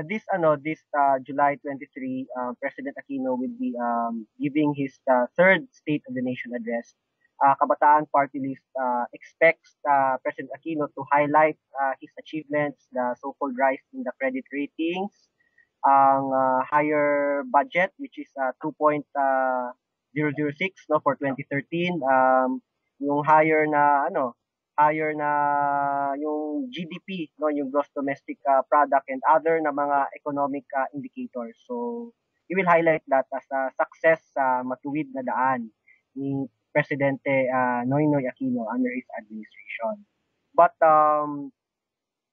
this July 23, President Aquino will be giving his third State of the Nation address. Kabataan Party List expects President Aquino to highlight his achievements, the so-called rise in the credit ratings, ang higher budget which is 2.006 no for 2013, yung higher na yung GDP no, yung gross domestic product and other na mga economic indicators. So he will highlight that as a success sa matuwid na daan ni Presidente Noynoy Aquino under his administration. But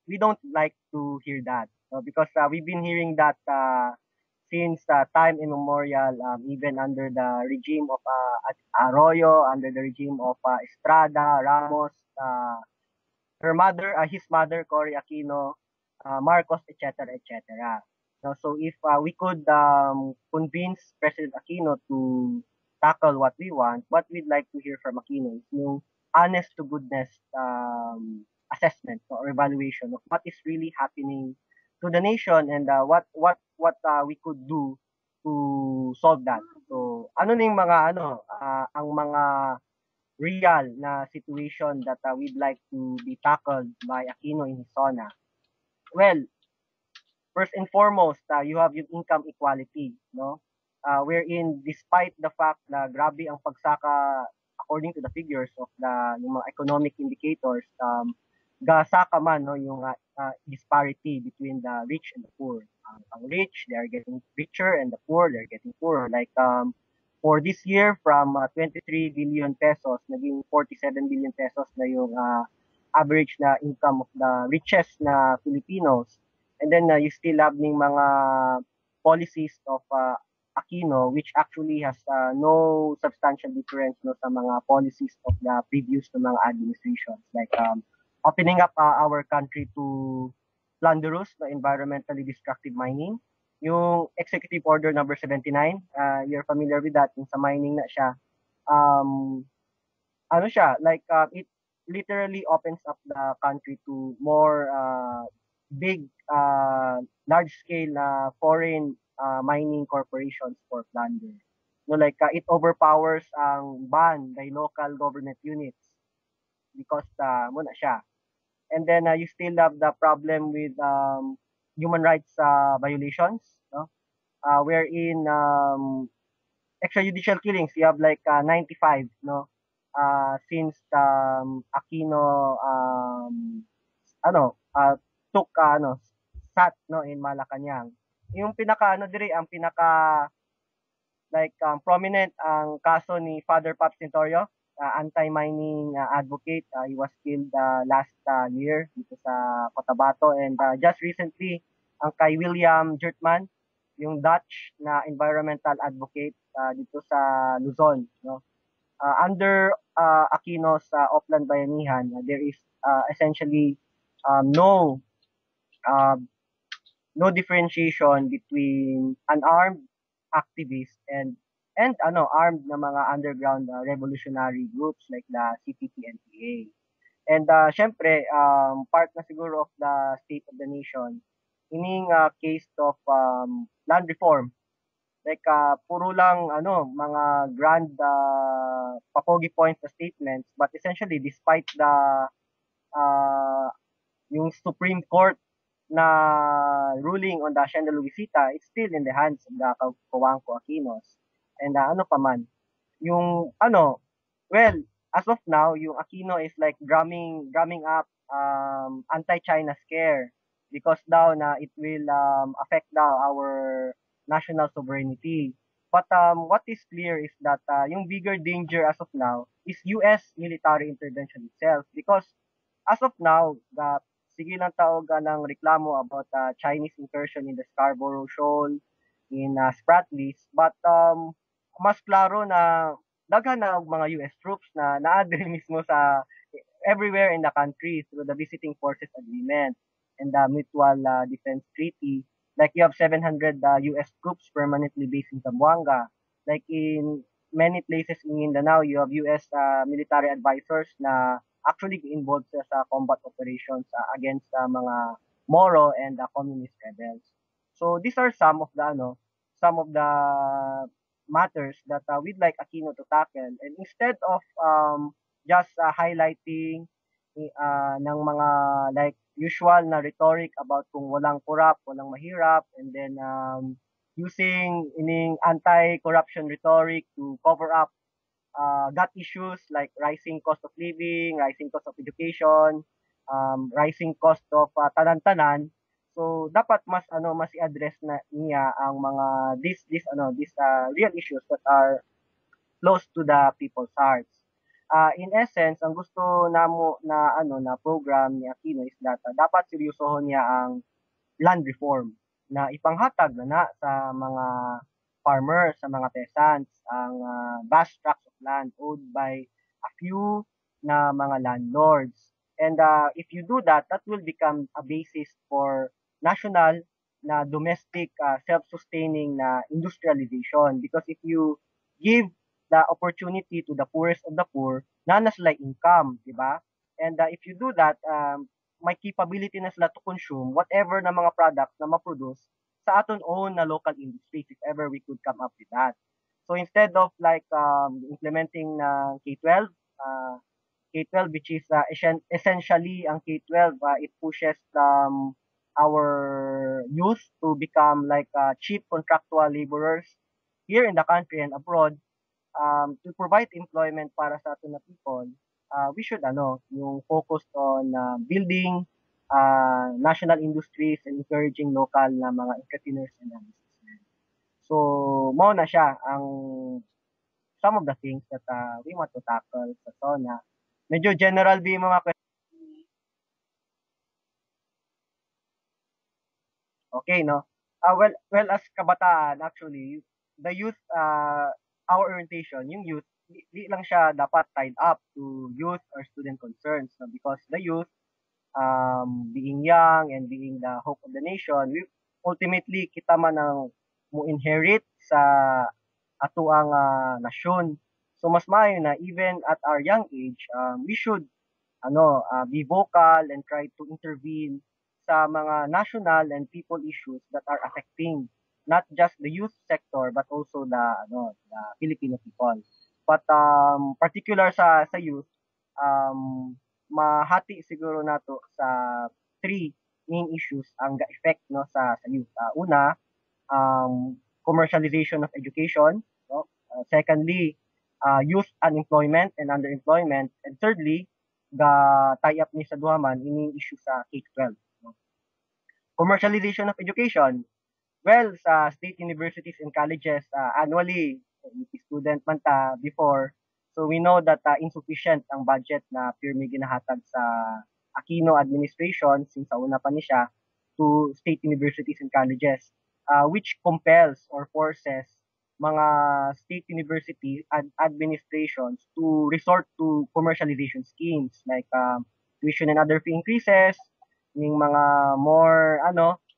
we don't like to hear that because we've been hearing that since time immemorial, even under the regime of Arroyo, under the regime of Estrada, Ramos, his mother, Cory Aquino, Marcos, etc., etc. So if we could convince President Aquino to tackle what we want, what we'd like to hear from Aquino is yung honest to goodness assessment or evaluation of what is really happening to the nation and what we could do to solve that. So ano ning mga ang mga real na situation that we'd like to be tackled by Aquino in his SONA. Well, first and foremost, you have yung income equality, no? Wherein despite the fact na grabe ang pagsaka according to the figures of yung mga economic indicators, gasaka man no yung disparity between the rich and the poor. Ang rich, they are getting richer and the poor, they're getting poorer. Like for this year from 23 billion pesos naging 47 billion pesos na yung average na income of the richest na Filipinos. And then you still have ning mga policies of Aquino which actually has no substantial difference no sa mga policies of the previous na mga administrations like opening up our country to plunderous na environmentally destructive mining. Yung Executive Order number 79, you're familiar with that, yung sa mining na siya. Ano siya, like it literally opens up the country to more big, large-scale foreign mining corporations for plunder. No, like it overpowers ang ban by local government units because muna siya. And then you still have the problem with human rights violations, no? Wherein extrajudicial killings, you have like 95, no? Since Aquino took sat no in Malacanang. Yung pinaka dire ang pinaka like prominent ang kaso ni Father Pops Tintorio, anti-mining advocate. He was killed last year dito sa Cotabato and just recently ang kay William Jertman, yung Dutch na environmental advocate dito sa Luzon, no. Under Aquino's Oplan Bayanihan, there is essentially no no differentiation between unarmed activists and armed na mga underground revolutionary groups like the CPP-NPA. And syempre part na siguro of the State of the Nation ining case of land reform. Like puro lang mga grand papogi points na statements but essentially despite the yung Supreme Court na ruling on the Hacienda Luisita, it's still in the hands of the Cojuangco Aquinos. And ano pa man, yung well, as of now, yung Aquino is like drumming up anti-China scare because daw na it will affect daw our national sovereignty. But what is clear is that yung bigger danger as of now is US military intervention itself because as of now, the sige lang taog ng reklamo about Chinese incursion in the Scarborough Shoal, in Spratlys, but mas klaro na daghan na mga US troops na naadre mismo sa everywhere in the country through the Visiting Forces Agreement and the Mutual Defense Treaty. Like you have 700 US troops permanently based in Zamboanga. Like in many places in Mindanao, you have US military advisors na actually involved sa combat operations against mga Moro and communist rebels. So these are some of the matters that we'd like Aquino to tackle. And instead of just highlighting ng mga like usual na rhetoric about kung walang corrupt, walang mahirap, and then using ining anti-corruption rhetoric to cover up gut issues like rising cost of living, rising cost of education, rising cost of tanan-tanan. So dapat mas i-address na niya ang mga these real issues that are close to the people's hearts. In essence, ang gusto namo na program ni Aquino is that dapat seryosohon niya ang land reform na ipanghatag na sa mga farmers, sa mga peasants, ang vast tracts of land owned by a few na mga landlords. And if you do that, that will become a basis for national na domestic self-sustaining na industrialization. Because if you give the opportunity to the poorest of the poor, na sila income, di ba? And if you do that, may capability na sila to consume whatever na mga products na ma-produce sa aton own na local industries if ever we could come up with that. So instead of like implementing na K-12, K-12 which is essentially ang K-12, it pushes our youth to become like cheap contractual laborers here in the country and abroad, to provide employment para sa atin na people, we should yung focus on building national industries and encouraging local na mga entrepreneurs and businessmen. So, mao na siya ang some of the things that we want to tackle sa SONA. Medyo general ba yung mga okay, no? Well, as kabataan, actually, the youth, our orientation, yung youth, di lang siya dapat tied up to youth or student concerns, no? Because the youth, being young and being the hope of the nation, we ultimately kita man ang mo inherit sa ato ang nasyon. So mas maayo na even at our young age, we should be vocal and try to intervene sa mga national and people issues that are affecting not just the youth sector but also the Filipino people. But particular sa youth, mahati siguro nato sa three main issues ang ga-effect no sa youth. Una, commercialization of education, no? Secondly, youth unemployment and underemployment, and thirdly, the tie-up ni sa duhaman ining issue sa K-12. No? Commercialization of education. Well, sa state universities and colleges, annually, student man ta before, so we know that insufficient ang budget na pirmi ginahatag sa Aquino administration since sa una pa ni siya to state universities and colleges, which compels or forces mga state university administrations to resort to commercialization schemes like tuition and other fee increases, yung mga more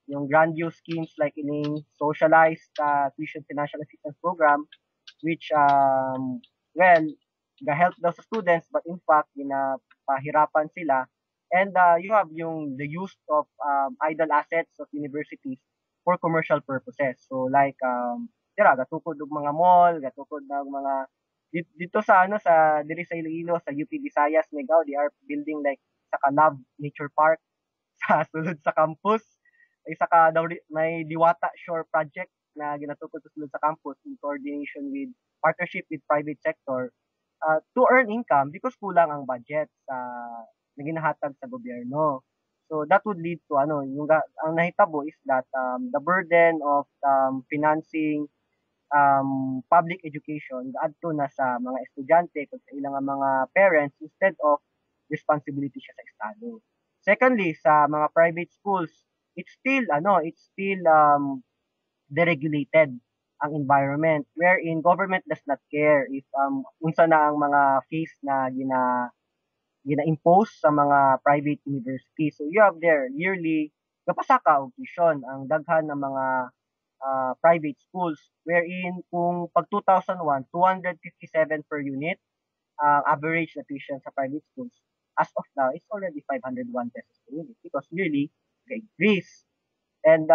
yung grandiose schemes like ining socialized tuition financial assistance program which well ga-help daw sa students but in fact ginapahirapan sila. And you have the use of idle assets of universities for commercial purposes. So like gatukod og mga mall, gatukod ng mga dito sa sa diri sa Iloilo sa UP Visayas Negao, they are building like sa Love Nature Park sa sulod sa campus. Ay saka daw may Diwata Shore project na ginatukod sa sulod sa campus in coordination with partnership with private sector to earn income because kulang ang budget sa na ginahatag sa gobyerno. So that would lead to ang nahitabo is that the burden of financing public education gaadto na sa mga estudyante kung sa ilang mga parents instead of responsibility siya sa estado. Secondly, sa mga private schools, it's still deregulated ang environment wherein government does not care if unsa na ang mga fees na gina-impose sa mga private universities. So you have there yearly kapasaka og tuition ang daghan ng mga private schools wherein kung pag 2001 257 per unit ang average na tuition sa private schools, as of now it's already 501 pesos per unit because yearly they increase. And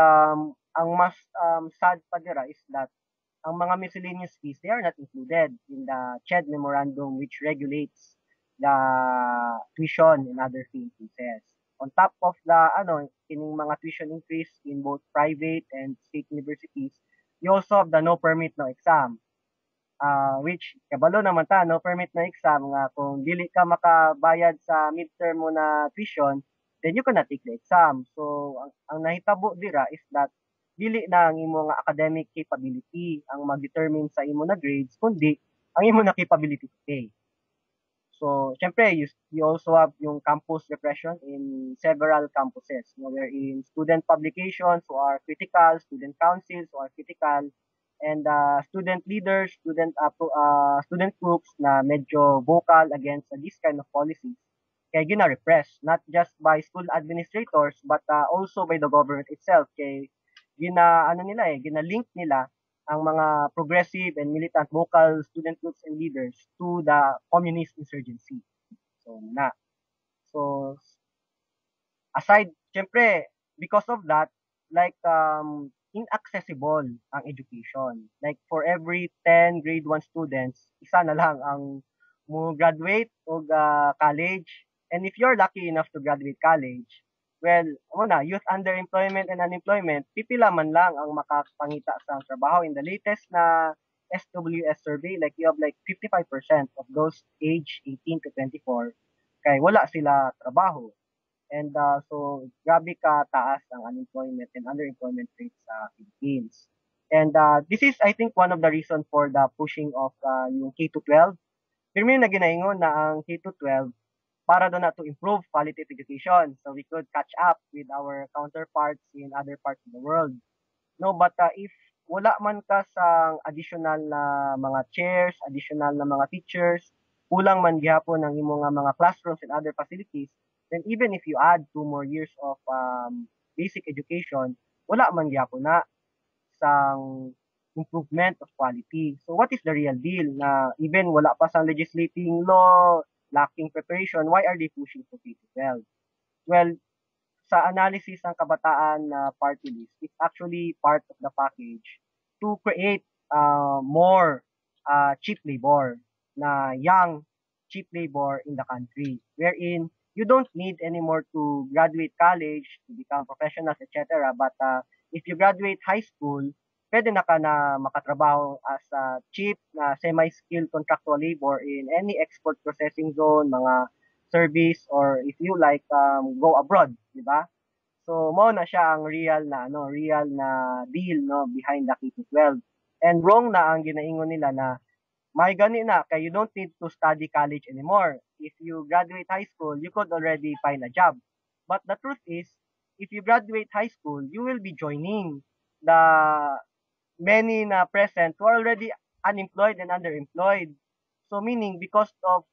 ang mas sad pa dira is that ang mga miscellaneous fees, they are not included in the CHED memorandum which regulates the tuition and other fee increases. On top of the kining mga tuition increase in both private and state universities, you also have the no permit no exam. Which kabalo naman ta no permit na exam nga kung dili ka makabayad sa midterm mo na tuition, then you cannot take the exam. So ang nahitabo dira is that dili na ang imo nga academic capability ang mag-determine sa imo na grades kundi ang imo na capability to pay. So, syempre, you also have yung campus repression in several campuses, wherein student publications who are critical, student councils who are critical, and student leaders, student groups na medyo vocal against this kind of policies. Kaya gina-repress, not just by school administrators, but also by the government itself. Kaya gina-link nila ang mga progressive and militant vocal student groups and leaders to the communist insurgency. So, na. So, aside, syempre, because of that, like, inaccessible ang education. Like, for every 10 grade 1 students, isa na lang ang mo graduate o college. And if you're lucky enough to graduate college, well, youth underemployment and unemployment, pipila man lang ang makapangita sa trabaho. In the latest na SWS survey, like you have like 55% of those age 18 to 24, kay wala sila trabaho. And so, grabe ka taas ang unemployment and underemployment rates sa Philippines. And this is, I think, one of the reasons for the pushing of yung K-12. Pero may na ginaingon na ang K-12 para doon na to improve quality of education so we could catch up with our counterparts in other parts of the world. No, but if wala man ka sa additional na mga chairs, additional na mga teachers, kulang man gihapon ang imo nga mga classrooms and other facilities, then even if you add 2 more years of basic education, wala man gihapon na sang improvement of quality. So what is the real deal na even wala pa sa legislating law, lacking preparation, why are they pushing for K-12? Well, sa analysis ng kabataan na party list, it's actually part of the package to create more cheap labor na young cheap labor in the country, wherein you don't need anymore to graduate college to become professionals, etc. But if you graduate high school, pwede na ka na makatrabaho as a cheap na semi-skilled contractual labor in any export processing zone, mga service, or if you like, go abroad, di ba? So, mo na siya ang real na deal no behind the K-12. And wrong na ang ginaingon nila na may gani na kay you don't need to study college anymore. If you graduate high school, you could already find a job. But the truth is, if you graduate high school, you will be joining the many na present who are already unemployed and underemployed. So meaning because of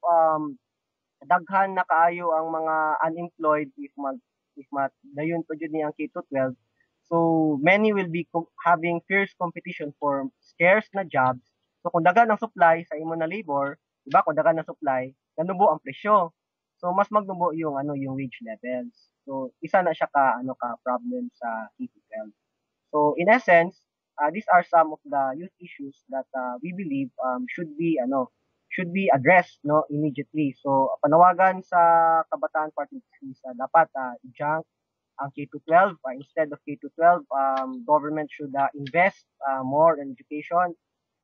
daghan na kaayo ang mga unemployed if dayon pa jud ni ang K-12. So many will be having fierce competition for scarce na jobs. So kung dagan ang supply sa imo na labor, di ba? Kung dagan ang supply, nanubo ang presyo. So mas magnubo yung yung wage levels. So isa na siya ka problem sa K-12. So in essence, these are some of the youth issues that we believe should be addressed no immediately. So panawagan sa Kabataan Party is dapat i-junk ang K-12 instead of K-12 government should invest more in education.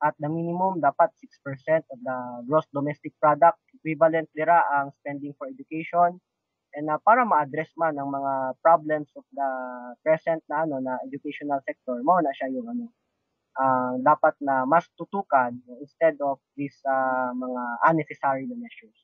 At the minimum dapat 6% of the gross domestic product equivalent dira ang spending for education. And para ma-address man ang mga problems of the present na educational sector, mo na siya yung dapat na mas tutukan instead of these mga unnecessary measures.